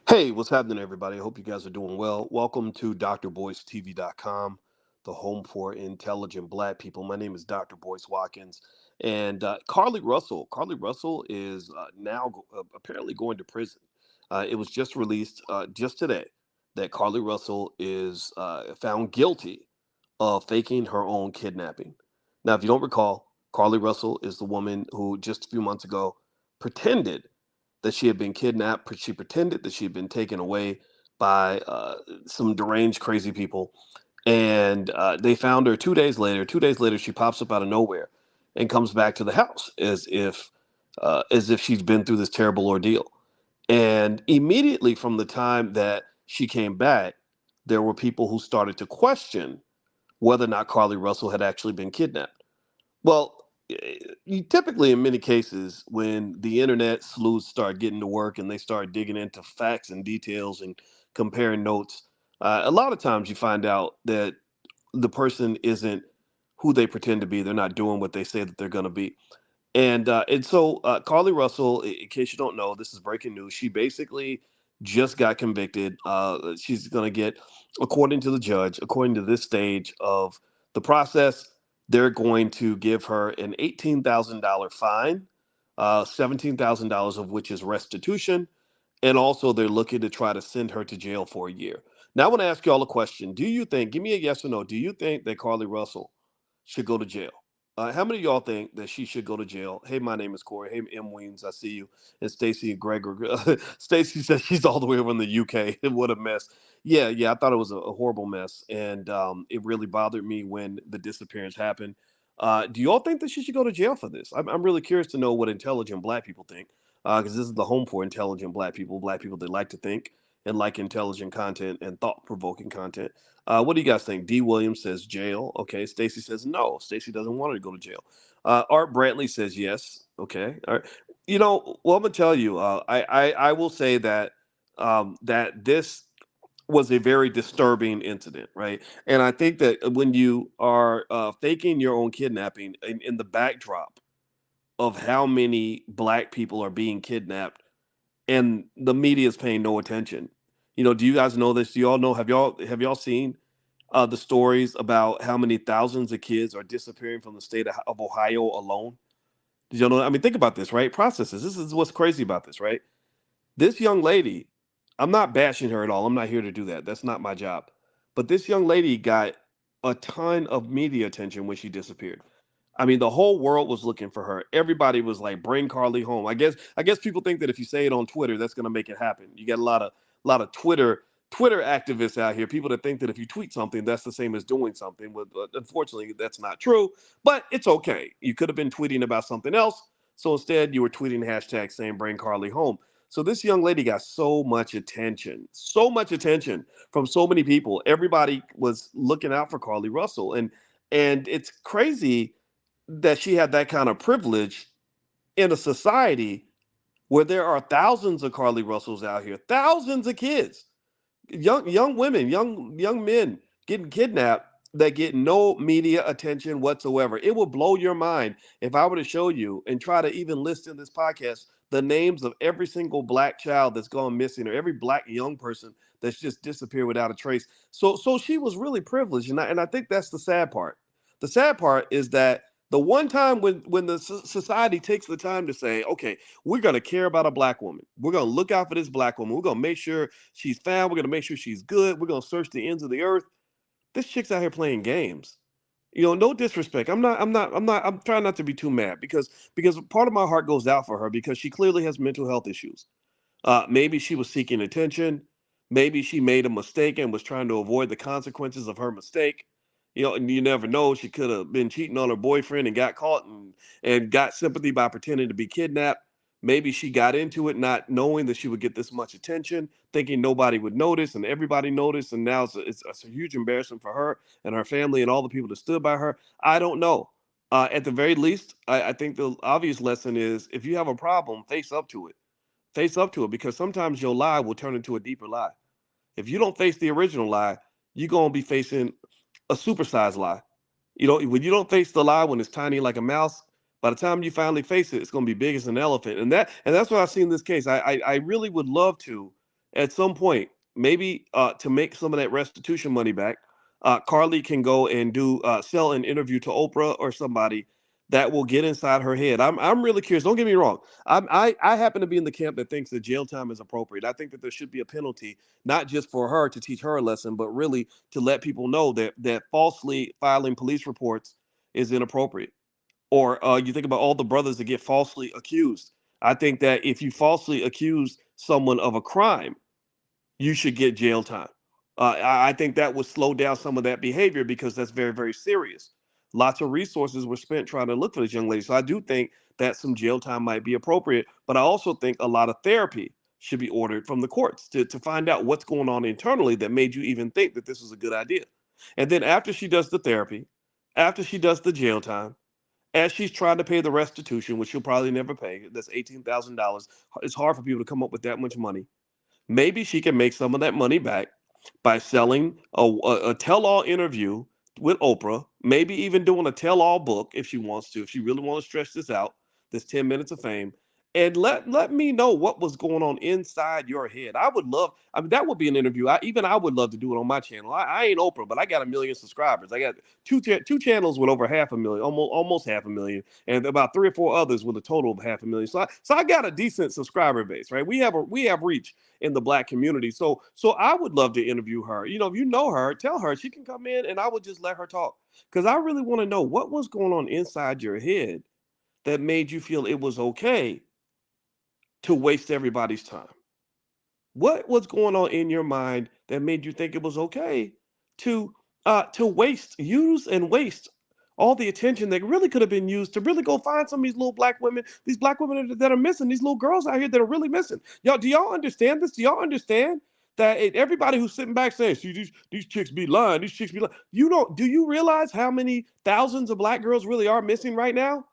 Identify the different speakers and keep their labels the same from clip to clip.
Speaker 1: Hey, what's happening, everybody? I hope you guys are doing well. Welcome to drboycetv.com, the home for intelligent black people. My name is Dr. Boyce Watkins. And Carlee Russell. Carlee Russell is apparently going to prison. It was just released just today that Carlee Russell is found guilty of faking her own kidnapping. Now, if you don't recall, Carlee Russell is the woman who just a few months ago pretended that she had been kidnapped. She pretended that she had been taken away by some deranged, crazy people, and they found her 2 days later. 2 days later, she pops up out of nowhere and comes back to the house as if she's been through this terrible ordeal. And immediately from the time that she came back, there were people who started to question whether or not Carlee Russell had actually been kidnapped. Well, you typically, in many cases, when the internet sleuths start getting to work and they start digging into facts and details and comparing notes, a lot of times you find out that the person isn't who they pretend to be. They're not doing what they say that they're going to be. And so Carlee Russell, in case you don't know, this is breaking news. She basically just got convicted. She's going to get, according to the judge, according to this stage of the process, they're going to give her an $18,000 fine, $17,000 of which is restitution, and also they're looking to try to send her to jail for a year. Now, I want to ask you all a question. Do you think? Give me a yes or no. Do you think that Carlee Russell should go to jail? How many of y'all think that she should go to jail? Hey, my name is Corey. Hey, M. Weens, I see you. And Stacy and Gregor. Stacy says she's all the way over in the UK. What a mess. Yeah, I thought it was a horrible mess. And it really bothered me when the disappearance happened. Do y'all think that she should go to jail for this? I'm really curious to know what intelligent black people think, because this is the home for intelligent black people that like to think and like intelligent content and thought provoking content. What do you guys think? D. Williams says jail. Okay. Stacy says no. Stacy doesn't want her to go to jail. Art Brantley says yes. Okay. All right. Well, I'm gonna tell you. I will say that that this was a very disturbing incident, right? And I think that when you are faking your own kidnapping in the backdrop of how many black people are being kidnapped and the media is paying no attention. Do you guys know this? Do you all know? Have y'all seen the stories about how many thousands of kids are disappearing from the state of Ohio alone? Did y'all know? I mean, think about this, right? Processes. This is what's crazy about this, right? This young lady, I'm not bashing her at all. I'm not here to do that. That's not my job. But this young lady got a ton of media attention when she disappeared. I mean, the whole world was looking for her. Everybody was like, "Bring Carlee home." I guess people think that if you say it on Twitter, that's going to make it happen. You got a lot of Twitter activists out here. People that think that if you tweet something, that's the same as doing something. Unfortunately, that's not true. But it's okay. You could have been tweeting about something else. So instead, you were tweeting hashtag saying "Bring Carlee home." So this young lady got so much attention from so many people. Everybody was looking out for Carlee Russell, and it's crazy that she had that kind of privilege in a society where there are thousands of Carlee Russells out here, thousands of kids, young women, young men getting kidnapped that get no media attention whatsoever. It will blow your mind if I were to show you and try to even list in this podcast the names of every single black child that's gone missing or every black young person that's just disappeared without a trace. So she was really privileged, and I think that's the sad part. The sad part is that the one time when the society takes the time to say, okay, we're going to care about a black woman. We're going to look out for this black woman. We're going to make sure she's found. We're going to make sure she's good. We're going to search the ends of the earth. This chick's out here playing games. No disrespect. I'm trying not to be too mad because part of my heart goes out for her because she clearly has mental health issues. Maybe she was seeking attention. Maybe she made a mistake and was trying to avoid the consequences of her mistake. And you never know. She could have been cheating on her boyfriend and got caught and got sympathy by pretending to be kidnapped. Maybe she got into it not knowing that she would get this much attention, thinking nobody would notice, and everybody noticed. And now it's a huge embarrassment for her and her family and all the people that stood by her. I don't know. At the very least, I think the obvious lesson is if you have a problem, face up to it. Face up to it because sometimes your lie will turn into a deeper lie. If you don't face the original lie, you're going to be facing a supersized lie. When you don't face the lie when it's tiny like a mouse, by the time you finally face it, it's going to be big as an elephant. And that's what I see in this case. I really would love to at some point, maybe to make some of that restitution money back, Carlee can go and do sell an interview to Oprah or somebody that will get inside her head. I'm really curious. Don't get me wrong. I happen to be in the camp that thinks that jail time is appropriate. I think that there should be a penalty, not just for her to teach her a lesson, but really to let people know that falsely filing police reports is inappropriate. Or you think about all the brothers that get falsely accused. I think that if you falsely accuse someone of a crime, you should get jail time. I think that would slow down some of that behavior because that's very, very serious. Lots of resources were spent trying to look for this young lady. So I do think that some jail time might be appropriate, but I also think a lot of therapy should be ordered from the courts to find out what's going on internally that made you even think that this was a good idea. And then after she does the therapy, after she does the jail time, as she's trying to pay the restitution, which she'll probably never pay, that's $18,000. It's hard for people to come up with that much money. Maybe she can make some of that money back by selling a tell-all interview with Oprah, maybe even doing a tell-all book if she wants to, if she really wants to stretch this out, this 10 minutes of fame, and let me know what was going on inside your head. I would love, I mean, that would be an interview. I would love to do it on my channel. I ain't Oprah, but I got 1 million subscribers. I got two channels with over 500,000, almost 500,000, and about 3 or 4 others with a total of 500,000. So I got a decent subscriber base, right? We have reach in the black community. So I would love to interview her. If you know her, tell her she can come in and I would just let her talk. Because I really want to know what was going on inside your head that made you feel it was okay to waste everybody's time. What was going on in your mind that made you think it was okay to use and waste all the attention that really could have been used to really go find some of these black women that are missing, these little girls out here that are really missing. Y'all, do y'all understand this? Do y'all understand that everybody who's sitting back saying, "See, these chicks be lying, these chicks be lying." Do you realize how many thousands of black girls really are missing right now?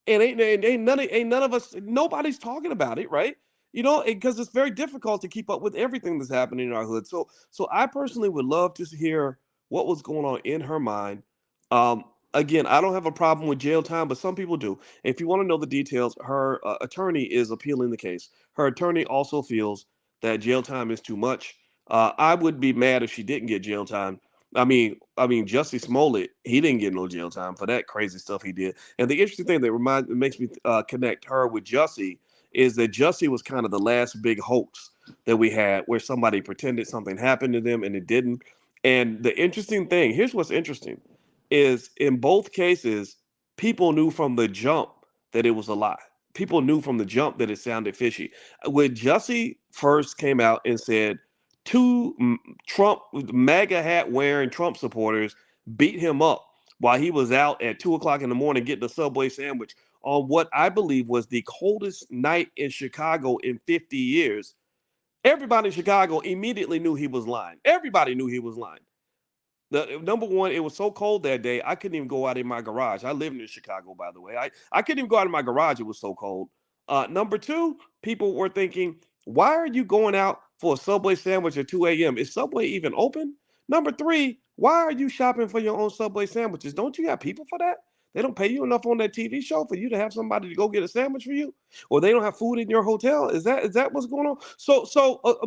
Speaker 1: And ain't none of us, nobody's talking about it, right? Because it's very difficult to keep up with everything that's happening in our hood. So I personally would love to hear what was going on in her mind. Um, Again, I don't have a problem with jail time, but some people do. If you want to know the details, her attorney is appealing the case. Her attorney also feels that jail time is too much. I would be mad if she didn't get jail time. I mean, Jussie Smollett, he didn't get no jail time for that crazy stuff he did. And the interesting thing that makes me connect her with Jussie is that Jussie was kind of the last big hoax that we had where somebody pretended something happened to them and it didn't. And the interesting thing, here's what's interesting, is in both cases, people knew from the jump that it was a lie. People knew from the jump that it sounded fishy. When Jussie first came out and said two Trump MAGA hat wearing Trump supporters beat him up while he was out at 2 o'clock in the morning getting a Subway sandwich on what I believe was the coldest night in Chicago in 50 years. Everybody in Chicago immediately knew he was lying. Everybody knew he was lying. The number one, it was so cold that day, I couldn't even go out in my garage. I lived in Chicago, by the way. I couldn't even go out in my garage. It was so cold. Number two, people were thinking, why are you going out for a Subway sandwich at 2 a.m.? Is Subway even open? Number three, why are you shopping for your own Subway sandwiches? Don't you have people for that? They don't pay you enough on that TV show for you to have somebody to go get a sandwich for you, or they don't have food in your hotel. Is that what's going on?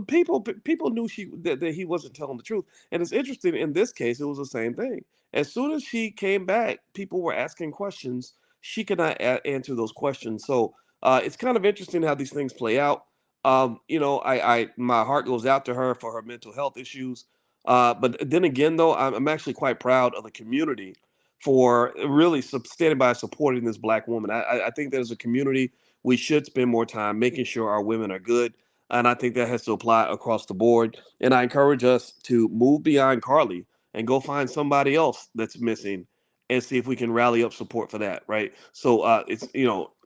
Speaker 1: People knew that he wasn't telling the truth. And it's interesting, in this case, it was the same thing. As soon as she came back, people were asking questions. She could not answer those questions. So it's kind of interesting how these things play out. I my heart goes out to her for her mental health issues. But then again, though, I'm actually quite proud of the community for really standing by supporting this black woman. I think that as a community, we should spend more time making sure our women are good. And I think that has to apply across the board. And I encourage us to move beyond Carlee and go find somebody else that's missing and see if we can rally up support for that. Right. So it's,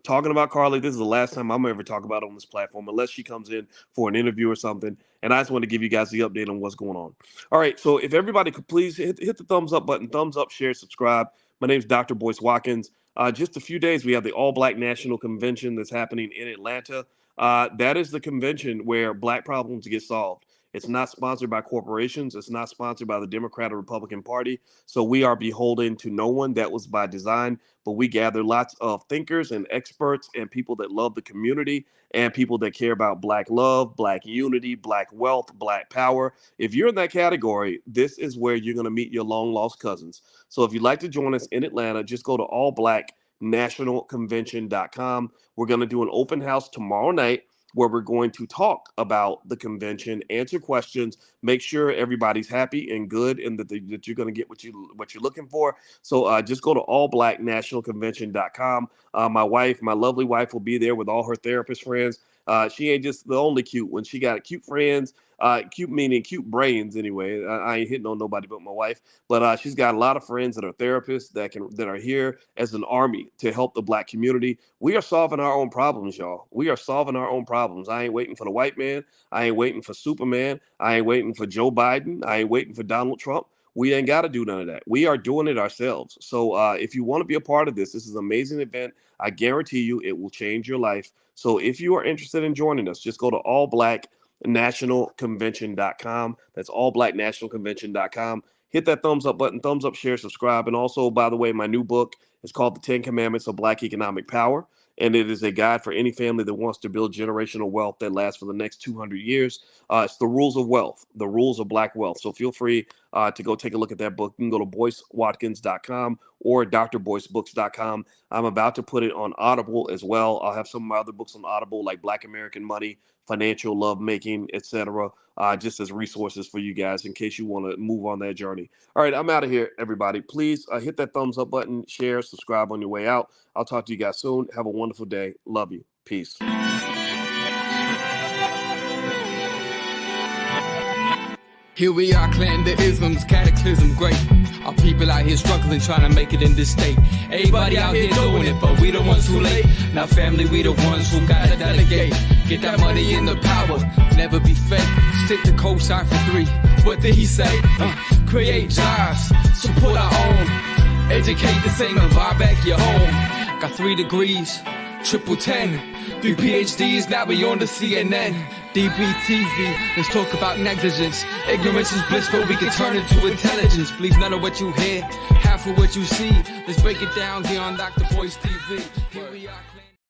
Speaker 1: talking about Carlee, this is the last time I'm ever talk about it on this platform, unless she comes in for an interview or something. And I just want to give you guys the update on what's going on. All right. So if everybody could please hit the thumbs up button, thumbs up, share, subscribe. My name is Dr. Boyce Watkins. Just a few days, we have the All Black National Convention that's happening in Atlanta. That is the convention where black problems get solved. It's not sponsored by corporations. It's not sponsored by the Democrat or Republican Party. So we are beholden to no one. That was by design. But we gather lots of thinkers and experts and people that love the community and people that care about Black love, Black unity, Black wealth, Black power. If you're in that category, this is where you're going to meet your long lost cousins. So if you'd like to join us in Atlanta, just go to allblacknationalconvention.com. We're going to do an open house tomorrow night where we're going to talk about the convention, answer questions, make sure everybody's happy and good, and that you're going to get what you're looking for. So just go to allblacknationalconvention.com. My lovely wife, will be there with all her therapist friends. She ain't just the only cute one. She got cute friends, cute meaning cute brains anyway. I ain't hitting on nobody but my wife, but she's got a lot of friends that are therapists that are here as an army to help the Black community. We are solving our own problems, y'all. We are solving our own problems. I ain't waiting for the white man. I ain't waiting for Superman. I ain't waiting for Joe Biden. I ain't waiting for Donald Trump. We ain't got to do none of that. We are doing it ourselves. So if you want to be a part of this is an amazing event. I guarantee you it will change your life. So if you are interested in joining us, just go to allblacknationalconvention.com. That's allblacknationalconvention.com. Hit that thumbs up button, thumbs up, share, subscribe. And also, by the way, my new book is called The 10 Commandments of Black Economic Power. And it is a guide for any family that wants to build generational wealth that lasts for the next 200 years. It's the rules of wealth, the rules of Black wealth. So feel free to go take a look at that book. You can go to BoyceWatkins.com or drboycebooks.com. I'm about to put it on Audible as well. I'll have some of my other books on Audible, like Black American Money, Financial Lovemaking, etc., just as resources for you guys in case you want to move on that journey. All right, I'm out of here, everybody. Please hit that thumbs up button, share, subscribe on your way out. I'll talk to you guys soon. Have a wonderful day. Love you. Peace.
Speaker 2: Here we are, clearing the isms, cataclysm, great. Our people out here struggling, trying to make it in this state. Everybody out here doing it, but we the ones who late. Now family, we the ones who gotta delegate. Get that money in the power, never be fake. Stick to cosign for 3. What did he say? Create jobs, support our own. Educate the same and buy back your home. Got 3 degrees, triple 10. 3 PhDs, now we on the CNN. DBTV, let's talk about negligence. Ignorance is bliss, but we can turn it to intelligence. Believe none of what you hear, half of what you see. Let's break it down here on Dr. Boyce TV. Here we are.